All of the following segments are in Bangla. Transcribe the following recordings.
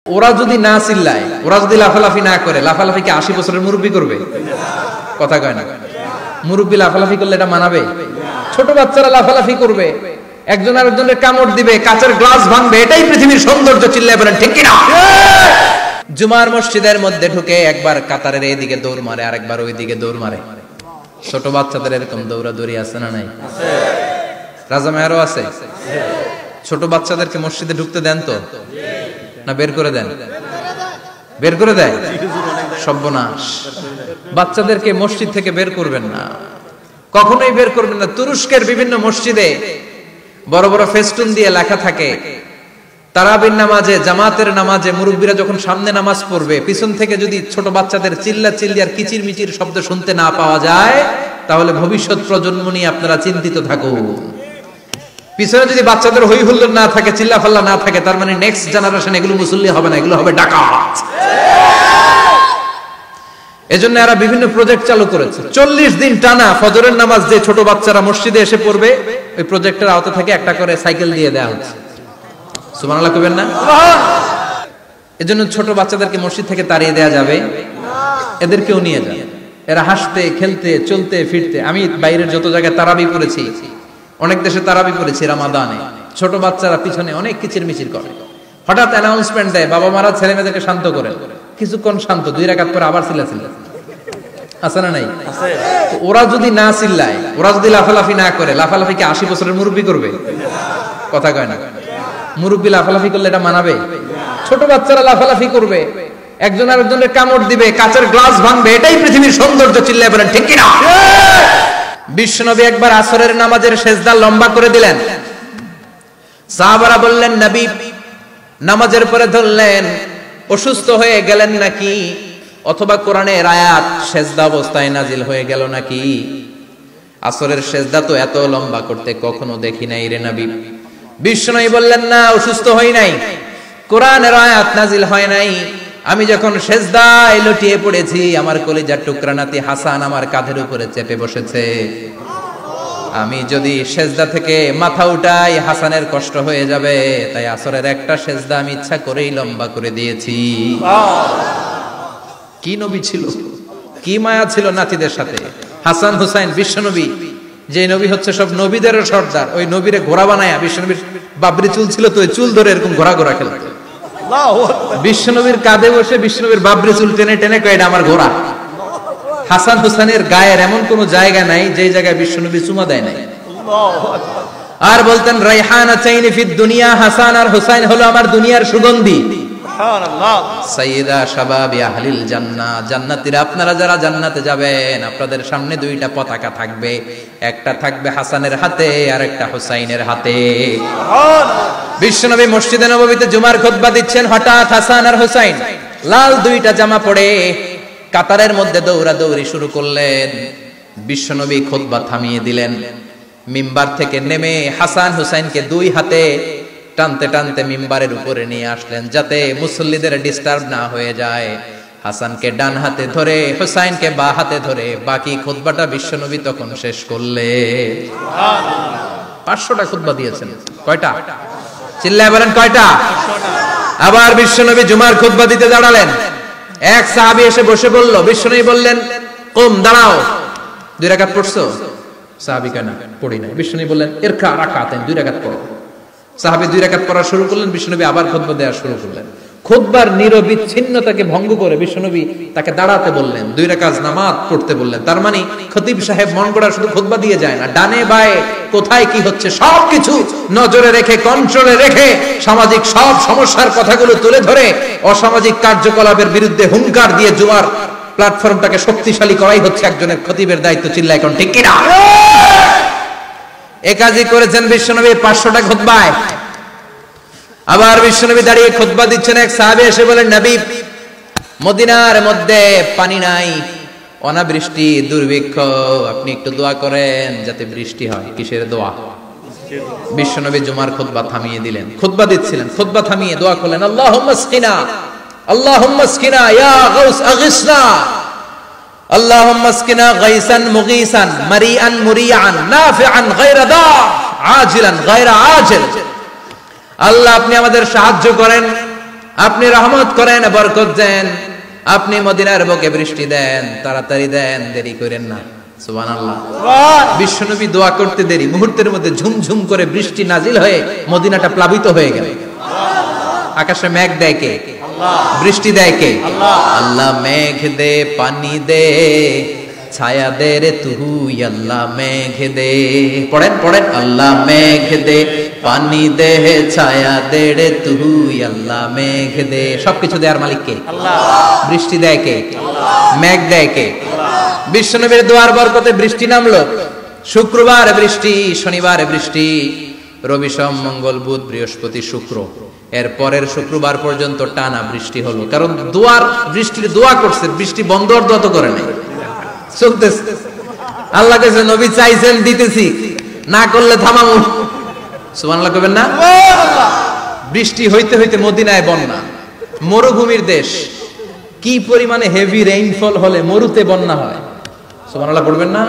ওরা যদি না চিল্লায়, ওরা যদি লাফালাফি না করে, লাফালাফি কি 80 বছরের মুরব্বি করবে? কথা কয় না। মুরব্বি লাফালাফি করলে এটা মানাবে? ছোট বাচ্চারা লাফালাফি করবে, একজন আরেকজনের কামড় দিবে, কাঁচের গ্লাস ভাঙবে, এটাই পৃথিবীর সৌন্দর্য। চিল্লায় বলেন ঠিক কিনা? জুমার মসজিদের মধ্যে ঢুকে একবার কাতারের এইদিকে দৌড় মারে, আরেকবার ওইদিকে দৌড় মারে। ছোট বাচ্চাদের এরকম দৌড়াদৌড়ি আছে না নাই? রাজা মেয়ারও আছে। ছোট বাচ্চাদেরকে মসজিদে ঢুকতে দেন তো না বের করে দেন? বের করে দেয়। সর্বনাশ। বাচ্চাদেরকে মসজিদ থেকে বের করবেন না, কখনোই বের করবেন না। তুরস্কের বিভিন্ন মসজিদে বড় বড় ফেস্টুন দিয়ে লেখা থাকে, তারাবির নামাজে, জামাতের নামাজে মুরব্বীরা যখন সামনে নামাজ পড়বে, পিছন থেকে যদি ছোট বাচ্চাদের চিল্লা চিল্লি আর কিচির মিচির শব্দ শুনতে না পাওয়া যায়, তাহলে ভবিষ্যৎ প্রজন্ম নিয়ে আপনারা চিন্তিত থাকুন। পিছনে যদি বাচ্চাদের হই হুল্লোড় না থাকে, চিল্লা ফাল্লা না থাকে, তার মানে নেক্সট জেনারেশন এগুলো মুসল্লি হবে না, এগুলো হবে ডাকাত। এজন্য এরা বিভিন্ন প্রজেক্ট চালু করেছে। 40 দিন টানা ফজরের নামাজ যে ছোট বাচ্চারা মসজিদে এসে পড়বে, ওই প্রজেক্টের আওতা থেকে একটা করে সাইকেল দিয়ে দেওয়া হচ্ছে। সুবহানাল্লাহ কইবেন না? এজন্য ছোট বাচ্চাদেরকে মসজিদ থেকে তাড়িয়ে দেওয়া যাবে, এদেরকেও নিয়ে যাবে। এরা হাসতে খেলতে চলতে ফিরতে, আমি বাইরের যত জায়গায় তারাবি পড়েছি, অনেক দেশে তারাবি পড়েছি রামাদানে, ছোট বাচ্চারা পিছনে অনেক কিচির মিচির করে। হঠাৎ অ্যানাউন্সমেন্ট দেয়, বাবা মারা ছেলে মেয়েদেরকে শান্ত করে। কিছুক্ষণ শান্ত, 2 রাকাত পরে আবার চিল্লাচিল্লি আছে না নাই? ওরা যদি না চিল্লায়, ওরা যদি লাফালাফি না করে, লাফালাফি কি 80 বছরের মুরব্বি করবে? কথা কয় না। মুরব্বি লাফালাফি করলে এটা মানাবে? ছোট বাচ্চারা লাফালাফি করবে, একজন আরেকজনের কামড় দিবে, কাঁচের গ্লাস ভাঙবে, এটাই পৃথিবীর সৌন্দর্য। চিল্লায় বলেন ঠিক কিনা? বিশ্বনবী একবার আসরের নামাজের সেজদা লম্বা করে দিলেন। সাহাবারা বললেন, নবী নামাজের পরে ধরলেন, অসুস্থ হয়ে গেলেন নাকি? অথবা কোরআনের আয়াত সেজদা অবস্থায় নাজিল হয়ে গেল নাকি? আসরের সেজদা তো এত লম্বা করতে কখনো দেখি নাই রে নবী। বিশ্বনবী বললেন, না, অসুস্থ হই নাই, কোরআনের আয়াত নাজিল হয় নাই। আমি যখন সেজদায় লুটিয়ে পড়েছি, আমার কলিজার টুকরা নাতি হাসান আমার কাঁধের উপরে চেপে বসেছে। আমি যদি সেজদা থেকে মাথা উঠাই, হাসানের কষ্ট হয়ে যাবে, তাই আসরের একটা সেজদা আমি ইচ্ছা করেই লম্বা করে দিয়েছি। কি নবী ছিল, কি মায়া ছিল নাতিদের সাথে। হাসান হুসাইন, বিশ্বনবী যে নবী হচ্ছে সব নবীদেরও সর্দার, ওই নবীরে ঘোড়া বানায়া, বিশ্বনবীর বাবরি চুল ছিল তো, ওই চুল ধরে এরকম ঘোড়া ঘোড়া খেলত। বিশ্বনবীর কাঁধে বসে বিশ্বনবীর বাবরি চুল টেনে টেনে কয়, এটা আমার ঘোড়া। হাসান হুসাইনের গায়ের এমন কোন জায়গা নাই যে জায়গায় বিশ্বনবী চুমা দেয় নাই। আর বলতেন, রাইহানাতাইনি ফিদ দুনিয়া, হাসান আর হুসাইন হলো আমার দুনিয়ার সুগন্ধি। সুবহানাল্লাহ। সাইয়্যিদা শাবাবি আহলিল জান্নাহ, জান্নাতীরা আপনারা যারা জান্নাতে যাবেন, আপনাদের সামনে 2টা পতাকা থাকবে, একটা থাকবে হাসানের হাতে আর একটা হুসাইনের হাতে। সুবহানাল্লাহ। বিশ্বনবী মসজিদে নববীতে জুমার খুতবা দিচ্ছেন, হঠাৎ হাসান আর হুসাইন লাল 2টা জামা পরে কাতারের মধ্যে দৌড়াদৌড়ি শুরু করলেন। বিশ্বনবী খুতবা থামিয়ে দিলেন, মিম্বার থেকে নেমে হাসান হুসাইনকে 2 হাতে টানতে টানতে মিম্বারের উপরে নিয়ে আসলেন, যাতে মুসল্লিদের ডিস্টার্ব না হয়ে যায়। হাসানকে ডান হাতে ধরে, হুসাইনকে বাঁ হাতে ধরে বাকি খুতবাটা বিশ্বনবী তখন শেষ করলেন। সুবহানাল্লাহ। 500টা খুতবা দিয়েছেন। কয়টা? চিল্লায় বলেন কয়টা? 500টা। আবার বিশ্বনবী জুমার খুতবা দিতে দাঁড়ালেন। এক সাহাবী এসে বসে বলল, বিশ্বনবী বললেন, কুম, দাঁড়াও। 2 রাকাত পড়ছো? সাহাবী কেন? পড়ি নাই। বিশ্বনবী বললেন, ইরকা রাকাতাইন, 2 রাকাত পড়ো। সাহাবী 2 রাকাত পড়া শুরু করলেন, বিশ্বনবী আবার খুতবা দেওয়া শুরু করলেন। খুতবার নিরবিচ্ছিন্নতাকে ভঙ্গ করে বিশ্বনবী তাকে দাঁড়াতে বললেন, 2 রাকাত নামাজ পড়তে বললেন। তার মানে খতিব সাহেব মন গড়া শুধু খুতবা দিয়ে যায় না, ডানে বায়ে কোথায় কি হচ্ছে সবকিছু নজরে রেখে, কন্ট্রোলে রেখে, সামাজিক সব সমস্যার কথাগুলো তুলে ধরে অসামাজিক কার্যকলাপের বিরুদ্ধে হুঙ্কার দিয়ে জুমার প্ল্যাটফর্মটাকে শক্তিশালী করাই হচ্ছে একজনের খতিবের দায়িত্ব। চিল্লায় এখন ঠিক কিনা? এ কাজই করেছেন বিশ্বনবী 500টা খুতবায়। আবার বিশ্বনবী দাঁড়িয়ে খুতবা দিচ্ছেন, এক সাহাবী এসে বলেন, নবী মদিনার মধ্যে পানি নাই, অনাবৃষ্টি, দুর্ভিক্ষ, আপনি একটু দোয়া করেন যাতে বৃষ্টি হয়। কিসের দোয়া? বিশ্বনবী জুমার খুতবা থামিয়ে দিলেন, খুতবা দিচ্ছিলেন, খুতবা থামিয়ে দোয়া করলেন, আল্লাহুম্মা আসকিনা, আল্লাহুম্মা আসকিনা ইয়া গাউস আগিসনা, আল্লাহুম্মা আসকিনা গাইসান মুগীসান মারিআন মুরিআন নাফিআন গায়রা দা আজিলান গায়রা আজিল। আল্লাহ আপনি আমাদের সাহায্য করেন, আপনি রহমত করেন, বরকত দেন, আপনি মদিনার বুকে বৃষ্টি দেন, তাড়াতাড়ি দেন, দেরি করেন না। সুবহানাল্লাহ। বিশ্বনবী দোয়া করতে দেরি, মুহূর্তের মধ্যে ঝুমঝুম করে বৃষ্টি নাজিল হয়ে মদিনাটা প্লাবিত হয়ে গেল। আকাশে মেঘ দেয় কে? বৃষ্টি দেয় কে? আল্লাহ মেঘ দে, পানি দে, ছায়া দে রে তুই আল্লাহ মেঘ দে। পড়েন পড়েন, আল্লাহ মেঘ দে, পানি দে, ছায়া দে রে তুই আল্লাহ মেঘ দে। সবকিছু দেয়ার মালিক কে? আল্লাহ। বৃষ্টি দেয় কে? আল্লাহ। মেঘ দেয় কে? বিশ্বনবীর দোয়ার বরকতে বৃষ্টি নামলো। শুক্রবার বৃষ্টি, শনিবার বৃষ্টি, রবি সোম মঙ্গল বুধ বৃহস্পতি শুক্র, এর পরের শুক্রবার পর্যন্ত টানা বৃষ্টি হলো। কারণ দোয়ার বৃষ্টির দোয়া করছে, বৃষ্টি বন্ধ আর দোয়া তো করে নাই, চলতেছে। আল্লাহ কাছে নবী চাইছেন, দিতেছি, না করলে থামাবো। সুবহানাল্লাহ কইবেন না? বৃষ্টি হইতে হইতে মদিনায় বন্যা। মরুভূমির দেশ, কি পরিমাণে হেভি রেইনফল হলে মরুতে বন্যা হয়। সুবহানাল্লাহ পড়বেন না?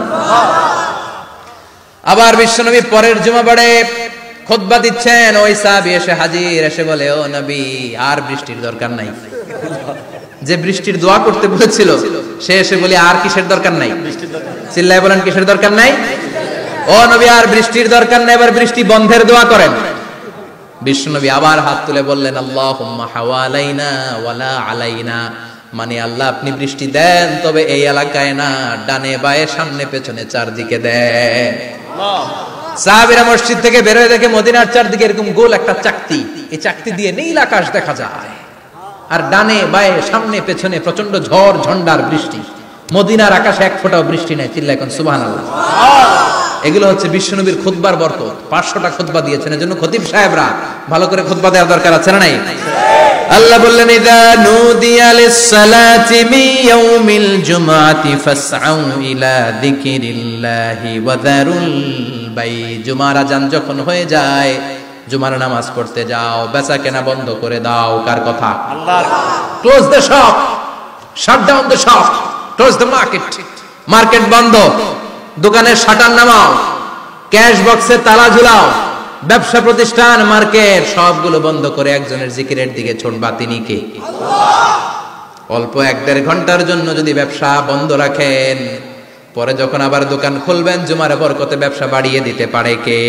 আবার বিশ্বনবী পরের জুমাবারে খুতবা দিচ্ছেন, ওই সাহাবী এসে হাজির, এসে বলে, ও নবী আর বৃষ্টির দরকার নাই। যে বৃষ্টির দোয়া করতে বলেছিল সে এসে বলে, আর কিসের দরকার নাই? চিল্লায় বলেন, কিসের দরকার নাই? ও নবী আর বৃষ্টির দরকার নাই, এবার বৃষ্টি বন্ধের দোয়া করেন। বিশ্বনবী আবার হাত তুলে বললেন, আল্লাহুম্মা হাওয়ালাইনা ওয়ালা আলাইনা, মানে আল্লাহ আপনি বৃষ্টি দেন, তবে এই এলাকায় না, ডানে বায়ে সামনে পেছনে চারদিকে দেন। সাহাবীরা মসজিদ থেকে বের হয়ে দেখে মদিনার চারদিকে এরকম গোল একটা চাকতি, এই চাকতি দিয়ে নীল আকাশ দেখা যায়, আর ডানে বায়ে সামনে পেছনে প্রচন্ড ঝড় ঝন্ডার বৃষ্টি। মদিনার আকাশে এক ফোঁটাও বৃষ্টি নাই। চিল্লায় এখন সুবহানাল্লাহ। এগুলো হচ্ছে বিশ্বনবীর খুতবার বরকত। 500টা খুতবা দিয়েছেন, এজন্য খতিব সাহেবরা ভালো করে খুতবা দেওয়ার দরকার আছে না নাই? আল্লাহ বললেন, ইযা নুদিয়া লিস-সালাতি মিন ইয়াউমিল জুমআতি ফাসআউ ইলা যিকিরিল্লাহি ওয়া যারুল বাই। জুমার আযান যখন হয়ে যায়, জুমার নামাজ পড়তে যাও, বেচা কেনা বন্ধ করে দাও। কার কথা? আল্লাহর। Close the shop, shut down the shop, close the market. Market বন্ধ, দোকানের শাটার নামাও, ক্যাশ বক্সে তালা ঝুলাও, ব্যবসা প্রতিষ্ঠান, মার্কেট সবগুলো বন্ধ করে একজনের জিকিরের দিকে ছোটবা। তিনি কে? আল্লাহ। অল্প 1-1.5 ঘন্টার জন্য যদি ব্যবসা বন্ধ রাখেন, পরে যখন আবার দোকান খুলবেন, জুমার বরকতে ব্যবসা বাড়িয়ে দিতে পারে কে?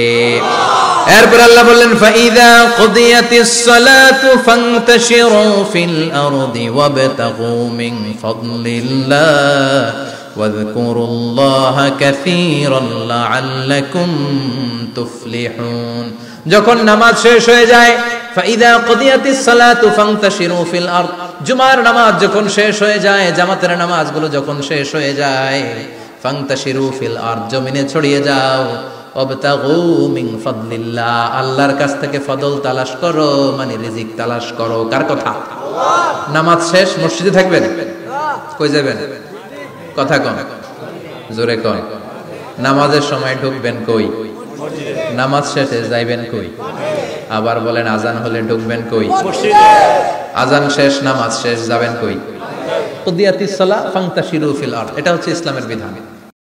এরপর আল্লাহ বললেন, ফাইযা কুদিয়াতিস সালাতু ফান্তাশিরু ফিল আরদি ওয়াবতাগু মিন ফাদলিল্লাহ ওয়াযকুরুল্লাহা কাসীরান লাআল্লাকুম তুফলিহুন। যখন নামাজ শেষ হয়ে যায়, ফাইযা কুদিয়াতিস সালাতু ফান্তাশিরু ফিল আরদ, জুমার নামাজ যখন শেষ হয়ে যায়, জামাতের নামাজগুলো যখন শেষ হয়ে যায়, ফান্তাশিরু ফিল আরদ, জমিনে ছড়িয়ে যাও, ওয়াবতাগু মিন ফাদলিল্লাহ, আল্লাহর কাছ থেকে ফদল তালাশ করো, মানে রিজিক তালাশ করো। কার কথা? আল্লাহ। নামাজ শেষ মসজিদে থাকবেন? কই যাবেন? কথা কন, জোরে কন। নামাজের সময় ঢুকবেন কই? নামাজ শেষে যাইবেন কই? আবার বলেন, আজান হলে ঢুকবেন কই? আজান শেষ, নামাজ শেষ, যাবেন কই? কুদিয়াতিস সালাহ ফান্তাশিরু ফিল আরদ। এটা হচ্ছে ইসলামের বিধান।